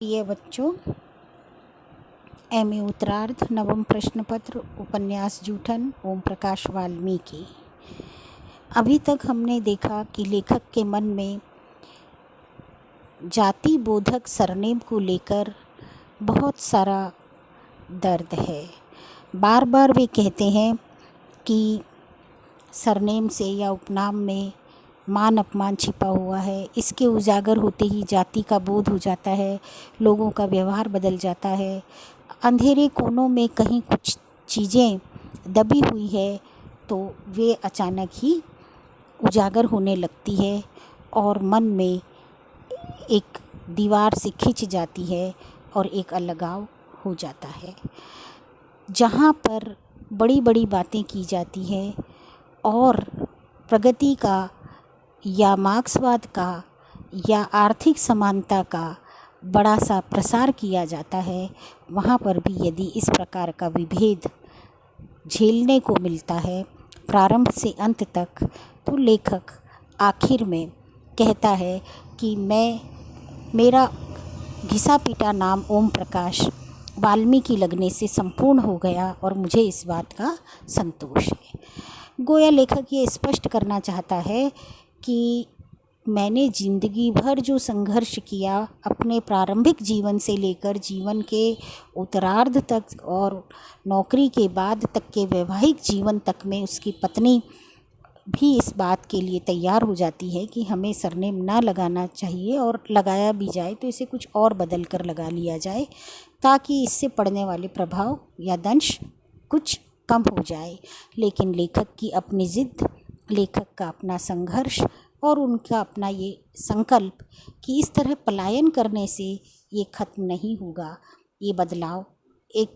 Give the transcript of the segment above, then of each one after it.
प्रिय बच्चों, एमए उत्तरार्ध नवम प्रश्न पत्र उपन्यास जूठन ओम प्रकाश वाल्मीकि। अभी तक हमने देखा कि लेखक के मन में जाति बोधक सरनेम को लेकर बहुत सारा दर्द है। बार बार वे कहते हैं कि सरनेम से या उपनाम में मान अपमान छिपा हुआ है। इसके उजागर होते ही जाति का बोध हो जाता है, लोगों का व्यवहार बदल जाता है। अंधेरे कोनों में कहीं कुछ चीज़ें दबी हुई है तो वे अचानक ही उजागर होने लगती है और मन में एक दीवार से खिंच जाती है और एक अलगाव हो जाता है। जहाँ पर बड़ी बड़ी बातें की जाती है और प्रगति का या मार्क्सवाद का या आर्थिक समानता का बड़ा सा प्रसार किया जाता है, वहाँ पर भी यदि इस प्रकार का विभेद झेलने को मिलता है प्रारंभ से अंत तक, तो लेखक आखिर में कहता है कि मेरा घिसा पिटा नाम ओम प्रकाश वाल्मीकि लगने से संपूर्ण हो गया और मुझे इस बात का संतोष है। गोया लेखक ये स्पष्ट करना चाहता है कि मैंने ज़िंदगी भर जो संघर्ष किया, अपने प्रारंभिक जीवन से लेकर जीवन के उत्तरार्ध तक और नौकरी के बाद तक के वैवाहिक जीवन तक में उसकी पत्नी भी इस बात के लिए तैयार हो जाती है कि हमें सरनेम ना लगाना चाहिए और लगाया भी जाए तो इसे कुछ और बदल कर लगा लिया जाए ताकि इससे पड़ने वाले प्रभाव या दंश कुछ कम हो जाए। लेकिन लेखक की अपनी ज़िद, लेखक का अपना संघर्ष और उनका अपना ये संकल्प कि इस तरह पलायन करने से ये खत्म नहीं होगा, ये बदलाव एक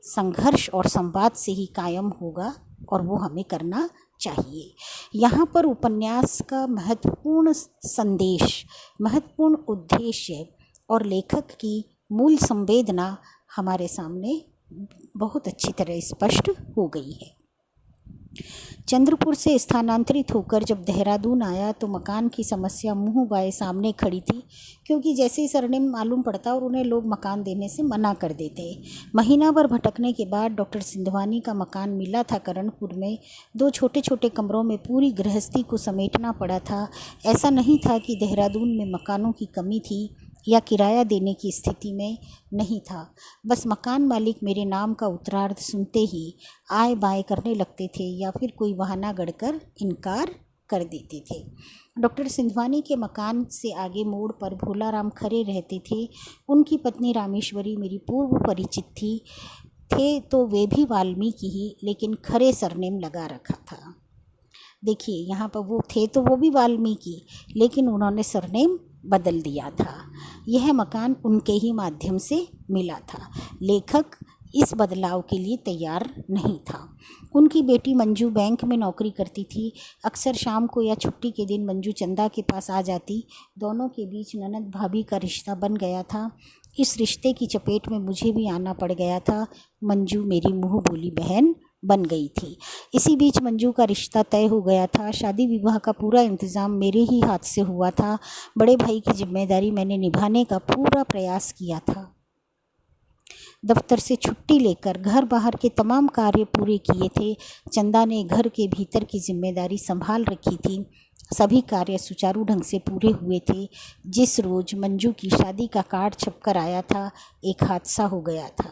संघर्ष और संवाद से ही कायम होगा और वो हमें करना चाहिए। यहाँ पर उपन्यास का महत्वपूर्ण संदेश, महत्वपूर्ण उद्देश्य और लेखक की मूल संवेदना हमारे सामने बहुत अच्छी तरह स्पष्ट हो गई है। चंद्रपुर से स्थानांतरित होकर जब देहरादून आया तो मकान की समस्या मुंह बाए सामने खड़ी थी, क्योंकि जैसे ही सरनेम मालूम पड़ता और उन्हें लोग मकान देने से मना कर देते। महीना भर भटकने के बाद डॉक्टर सिंधवानी का मकान मिला था करणपुर में। 2 छोटे छोटे कमरों में पूरी गृहस्थी को समेटना पड़ा था। ऐसा नहीं था कि देहरादून में मकानों की कमी थी या किराया देने की स्थिति में नहीं था। बस मकान मालिक मेरे नाम का उत्तरार्ध सुनते ही आय बाय करने लगते थे या फिर कोई बहाना गढ़कर इनकार कर देते थे। डॉक्टर सिंधवानी के मकान से आगे मोड़ पर भोलाराम खरे रहते थे। उनकी पत्नी रामेश्वरी मेरी पूर्व परिचित थे तो वे भी वाल्मीकि ही, लेकिन खरे सरनेम लगा रखा था। देखिए, यहाँ पर वो थे तो वो भी वाल्मीकि, लेकिन उन्होंने सरनेम बदल दिया था। यह मकान उनके ही माध्यम से मिला था। लेखक इस बदलाव के लिए तैयार नहीं था। उनकी बेटी मंजू बैंक में नौकरी करती थी। अक्सर शाम को या छुट्टी के दिन मंजू चंदा के पास आ जाती। दोनों के बीच ननद भाभी का रिश्ता बन गया था। इस रिश्ते की चपेट में मुझे भी आना पड़ गया था। मंजू मेरी मुँह बोली बहन बन गई थी। इसी बीच मंजू का रिश्ता तय हो गया था। शादी विवाह का पूरा इंतज़ाम मेरे ही हाथ से हुआ था। बड़े भाई की जिम्मेदारी मैंने निभाने का पूरा प्रयास किया था। दफ्तर से छुट्टी लेकर घर बाहर के तमाम कार्य पूरे किए थे। चंदा ने घर के भीतर की जिम्मेदारी संभाल रखी थी। सभी कार्य सुचारू ढंग से पूरे हुए थे। जिस रोज़ मंजू की शादी का कार्ड छपकर आया था, एक हादसा हो गया था।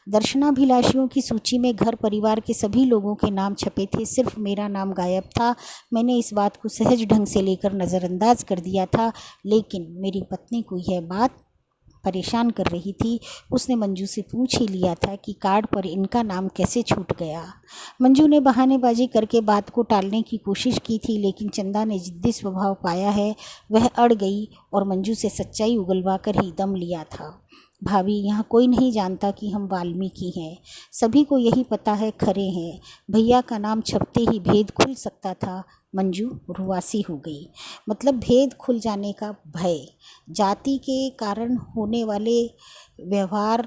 दर्शनाभिलाषियों की सूची में घर परिवार के सभी लोगों के नाम छपे थे, सिर्फ मेरा नाम गायब था। मैंने इस बात को सहज ढंग से लेकर नज़रअंदाज कर दिया था, लेकिन मेरी पत्नी को यह बात परेशान कर रही थी। उसने मंजू से पूछ ही लिया था कि कार्ड पर इनका नाम कैसे छूट गया। मंजू ने बहानेबाजी करके बात को टालने की कोशिश की थी, लेकिन चंदा ने जिद्दी स्वभाव पाया है, वह अड़ गई और मंजू से सच्चाई उगलवा कर ही दम लिया था। भाभी, यहाँ कोई नहीं जानता कि हम वाल्मीकि हैं। सभी को यही पता है खरे हैं। भैया का नाम छपते ही भेद खुल सकता था। मंजू रुआसी हो गई। मतलब भेद खुल जाने का भय, जाति के कारण होने वाले व्यवहार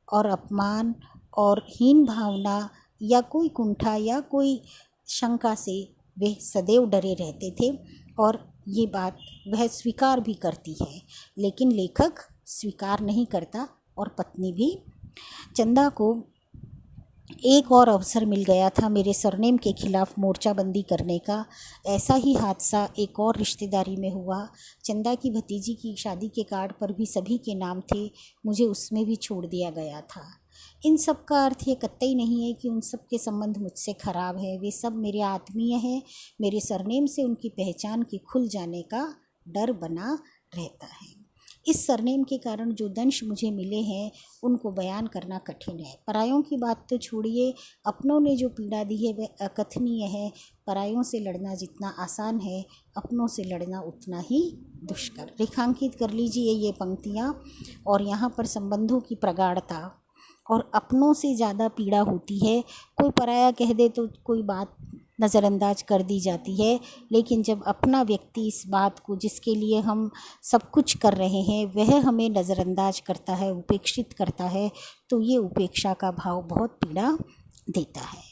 और अपमान और हीन भावना या कोई कुंठा या कोई शंका से वे सदैव डरे रहते थे और ये बात वह स्वीकार भी करती है। लेकिन लेखक स्वीकार नहीं करता और पत्नी भी। चंदा को एक और अवसर मिल गया था मेरे सरनेम के खिलाफ मोर्चाबंदी करने का। ऐसा ही हादसा एक और रिश्तेदारी में हुआ। चंदा की भतीजी की शादी के कार्ड पर भी सभी के नाम थे, मुझे उसमें भी छोड़ दिया गया था। इन सब का अर्थ ये कतई नहीं है कि उन सब के संबंध मुझसे ख़राब है। वे सब मेरे आत्मीय हैं। मेरे सरनेम से उनकी पहचान के खुल जाने का डर बना रहता है। इस सरनेम के कारण जो दंश मुझे मिले हैं उनको बयान करना कठिन है। परायों की बात तो छोड़िए, अपनों ने जो पीड़ा दी है वह अकथनीय है। परायों से लड़ना जितना आसान है, अपनों से लड़ना उतना ही दुष्कर। रेखांकित कर लीजिए ये पंक्तियाँ। और यहाँ पर संबंधों की प्रगाढ़ता और अपनों से ज़्यादा पीड़ा होती है। कोई पराया कह दे तो कोई बात नज़रअंदाज कर दी जाती है, लेकिन जब अपना व्यक्ति इस बात को जिसके लिए हम सब कुछ कर रहे हैं वह हमें नज़रअंदाज करता है, उपेक्षित करता है, तो ये उपेक्षा का भाव बहुत पीड़ा देता है।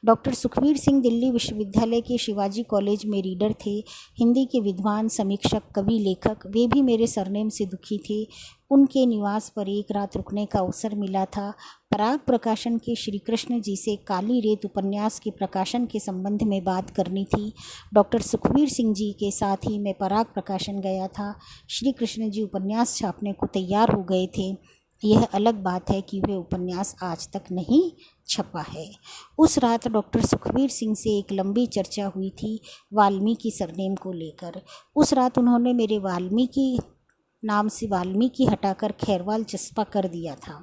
डॉक्टर सुखबीर सिंह दिल्ली विश्वविद्यालय के शिवाजी कॉलेज में रीडर थे। हिंदी के विद्वान, समीक्षक, कवि, लेखक। वे भी मेरे सरनेम से दुखी थे। उनके निवास पर एक रात रुकने का अवसर मिला था। पराग प्रकाशन के श्री कृष्ण जी से काली रेत उपन्यास के प्रकाशन के संबंध में बात करनी थी। डॉक्टर सुखबीर सिंह जी के साथ ही मैं पराग प्रकाशन गया था। श्री कृष्ण जी उपन्यास छापने को तैयार हो गए थे। यह अलग बात है कि वह उपन्यास आज तक नहीं छपा है। उस रात डॉक्टर सुखबीर सिंह से एक लंबी चर्चा हुई थी वाल्मीकि सरनेम को लेकर। उस रात उन्होंने मेरे वाल्मीकि नाम से वाल्मीकि हटाकर खैरवाल चस्पा कर दिया था।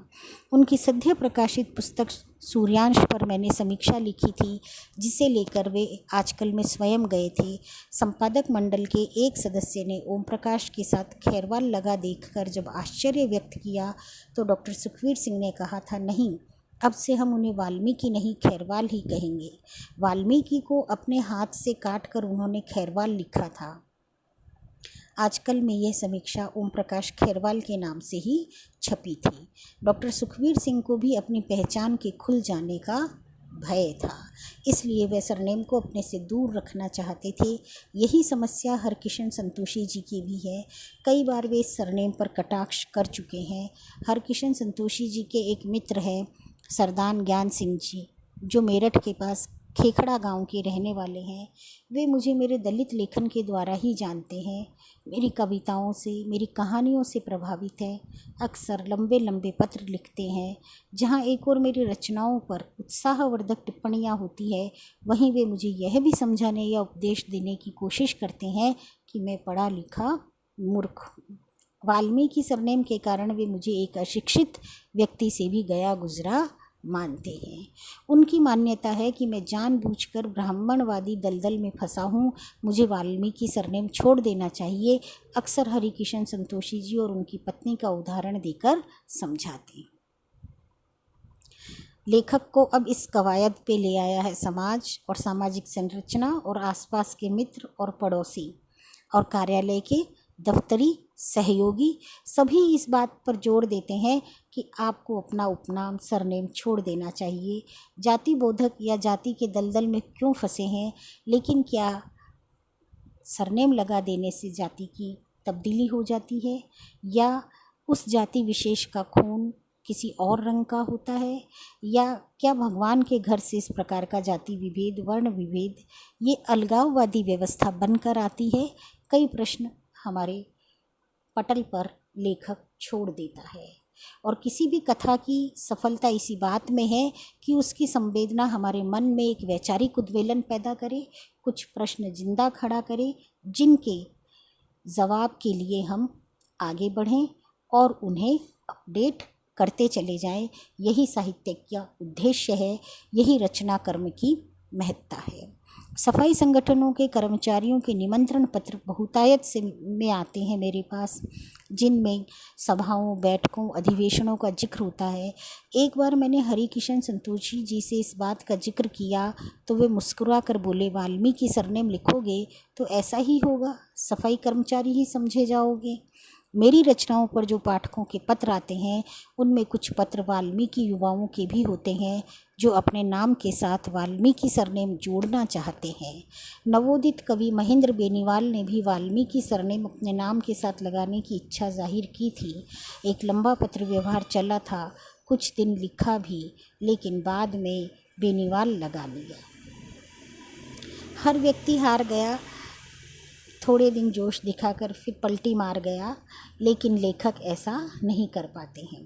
उनकी सद्य प्रकाशित पुस्तक सूर्यांश पर मैंने समीक्षा लिखी थी, जिसे लेकर वे आजकल में स्वयं गए थे। संपादक मंडल के एक सदस्य ने ओम प्रकाश के साथ खैरवाल लगा देखकर जब आश्चर्य व्यक्त किया तो डॉक्टर सुखबीर सिंह ने कहा था, नहीं, अब से हम उन्हें वाल्मीकि नहीं खैरवाल ही कहेंगे। वाल्मीकि को अपने हाथ से काट कर उन्होंने खैरवाल लिखा था। आजकल में यह समीक्षा ओम प्रकाश खैरवाल के नाम से ही छपी थी। डॉक्टर सुखबीर सिंह को भी अपनी पहचान के खुल जाने का भय था, इसलिए वे सरनेम को अपने से दूर रखना चाहते थे। यही समस्या हरकिशन संतोषी जी की भी है। कई बार वे इस सरनेम पर कटाक्ष कर चुके हैं। हरकिशन संतोषी जी के एक मित्र हैं सरदान ज्ञान सिंह जी, जो मेरठ के पास खेखड़ा गांव के रहने वाले हैं। वे मुझे मेरे दलित लेखन के द्वारा ही जानते हैं। मेरी कविताओं से, मेरी कहानियों से प्रभावित हैं। अक्सर लंबे लंबे पत्र लिखते हैं। जहां एक और मेरी रचनाओं पर उत्साहवर्धक टिप्पणियां होती है, वहीं वे मुझे यह भी समझाने या उपदेश देने की कोशिश करते हैं कि मैं पढ़ा लिखा मूर्ख हूँ। वाल्मीकि सरनेम के कारण वे मुझे एक अशिक्षित व्यक्ति से भी गया गुजरा मानते हैं। उनकी मान्यता है कि मैं जानबूझकर ब्राह्मणवादी दलदल में फंसा हूँ। मुझे वाल्मीकि सरनेम छोड़ देना चाहिए। अक्सर हरिकिशन संतोषी जी और उनकी पत्नी का उदाहरण देकर समझाते हैं। लेखक को अब इस कवायद पे ले आया है समाज और सामाजिक संरचना और आसपास के मित्र और पड़ोसी और कार्यालय के दफ्तरी सहयोगी सभी इस बात पर जोर देते हैं कि आपको अपना उपनाम सरनेम छोड़ देना चाहिए। जाति बोधक या जाति के दलदल में क्यों फंसे हैं, लेकिन क्या सरनेम लगा देने से जाति की तब्दीली हो जाती है या उस जाति विशेष का खून किसी और रंग का होता है, या क्या भगवान के घर से इस प्रकार का जाति विभेद, वर्ण विभेद, ये अलगाववादी व्यवस्था बनकर आती है। कई प्रश्न हमारे पटल पर लेखक छोड़ देता है और किसी भी कथा की सफलता इसी बात में है कि उसकी संवेदना हमारे मन में एक वैचारिक उद्वेलन पैदा करे, कुछ प्रश्न जिंदा खड़ा करे, जिनके जवाब के लिए हम आगे बढ़ें और उन्हें अपडेट करते चले जाएं। यही साहित्य का उद्देश्य है, यही रचना कर्म की महत्ता है। सफाई संगठनों के कर्मचारियों के निमंत्रण पत्र बहुतायत से में आते हैं मेरे पास, जिनमें सभाओं, बैठकों, अधिवेशनों का जिक्र होता है। एक बार मैंने हरिकिशन संतोषी जी से इस बात का जिक्र किया तो वे मुस्कुरा कर बोले, वाल्मीकि सरनेम लिखोगे तो ऐसा ही होगा, सफाई कर्मचारी ही समझे जाओगे। मेरी रचनाओं पर जो पाठकों के पत्र आते हैं उनमें कुछ पत्र वाल्मीकि युवाओं के भी होते हैं जो अपने नाम के साथ वाल्मीकि सरनेम जोड़ना चाहते हैं। नवोदित कवि महेंद्र बेनीवाल ने भी वाल्मीकि सरनेम अपने नाम के साथ लगाने की इच्छा जाहिर की थी। एक लंबा पत्र व्यवहार चला था, कुछ दिन लिखा भी, लेकिन बाद में बेनीवाल लगा लिया। हर व्यक्ति हार गया, थोड़े दिन जोश दिखाकर फिर पलटी मार गया, लेकिन लेखक ऐसा नहीं कर पाते हैं।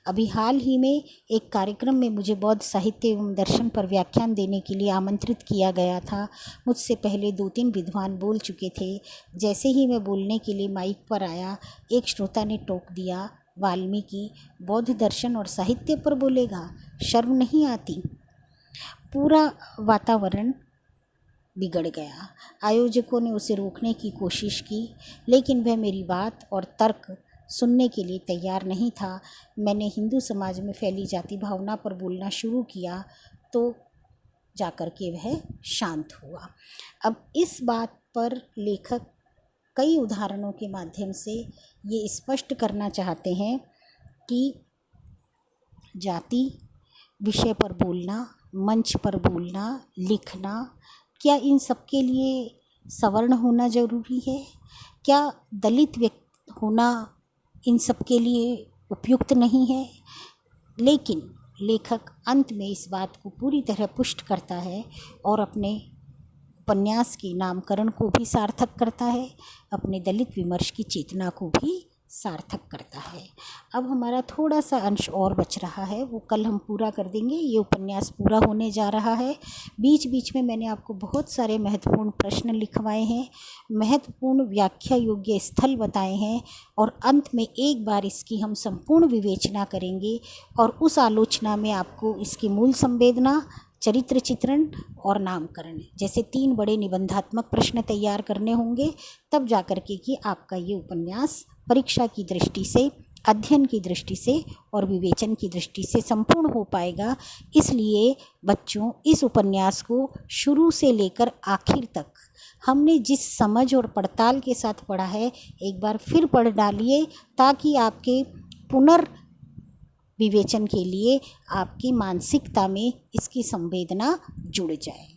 अभी हाल ही में एक कार्यक्रम में मुझे बौद्ध साहित्य एवं दर्शन पर व्याख्यान देने के लिए आमंत्रित किया गया था। मुझसे पहले 2-3 विद्वान बोल चुके थे। जैसे ही मैं बोलने के लिए माइक पर आया, एक श्रोता ने टोक दिया, वाल्मीकि बौद्ध दर्शन और साहित्य पर बोलेगा, शर्म नहीं आती? पूरा वातावरण बिगड़ गया। आयोजकों ने उसे रोकने की कोशिश की, लेकिन वह मेरी बात और तर्क सुनने के लिए तैयार नहीं था। मैंने हिंदू समाज में फैली जाति भावना पर बोलना शुरू किया तो जाकर के वह शांत हुआ। अब इस बात पर लेखक कई उदाहरणों के माध्यम से ये स्पष्ट करना चाहते हैं कि जाति विषय पर बोलना, मंच पर बोलना, लिखना, क्या इन सब के लिए सवर्ण होना ज़रूरी है? क्या दलित व्यक्ति होना इन सब के लिए उपयुक्त नहीं है? लेकिन लेखक अंत में इस बात को पूरी तरह पुष्ट करता है और अपने उपन्यास के नामकरण को भी सार्थक करता है, अपने दलित विमर्श की चेतना को भी सार्थक करता है। अब हमारा थोड़ा सा अंश और बच रहा है, वो कल हम पूरा कर देंगे। ये उपन्यास पूरा होने जा रहा है। बीच बीच में मैंने आपको बहुत सारे महत्वपूर्ण प्रश्न लिखवाए हैं, महत्वपूर्ण व्याख्या योग्य स्थल बताए हैं और अंत में एक बार इसकी हम संपूर्ण विवेचना करेंगे और उस आलोचना में आपको इसकी मूल संवेदना, चरित्र चित्रण और नामकरण जैसे 3 बड़े निबंधात्मक प्रश्न तैयार करने होंगे, तब जाकर के कि आपका ये उपन्यास परीक्षा की दृष्टि से, अध्ययन की दृष्टि से और विवेचन की दृष्टि से संपूर्ण हो पाएगा। इसलिए बच्चों, इस उपन्यास को शुरू से लेकर आखिर तक हमने जिस समझ और पड़ताल के साथ पढ़ा है, एक बार फिर पढ़ डालिए ताकि आपके पुनर्विवेचन के लिए आपकी मानसिकता में इसकी संवेदना जुड़ जाए।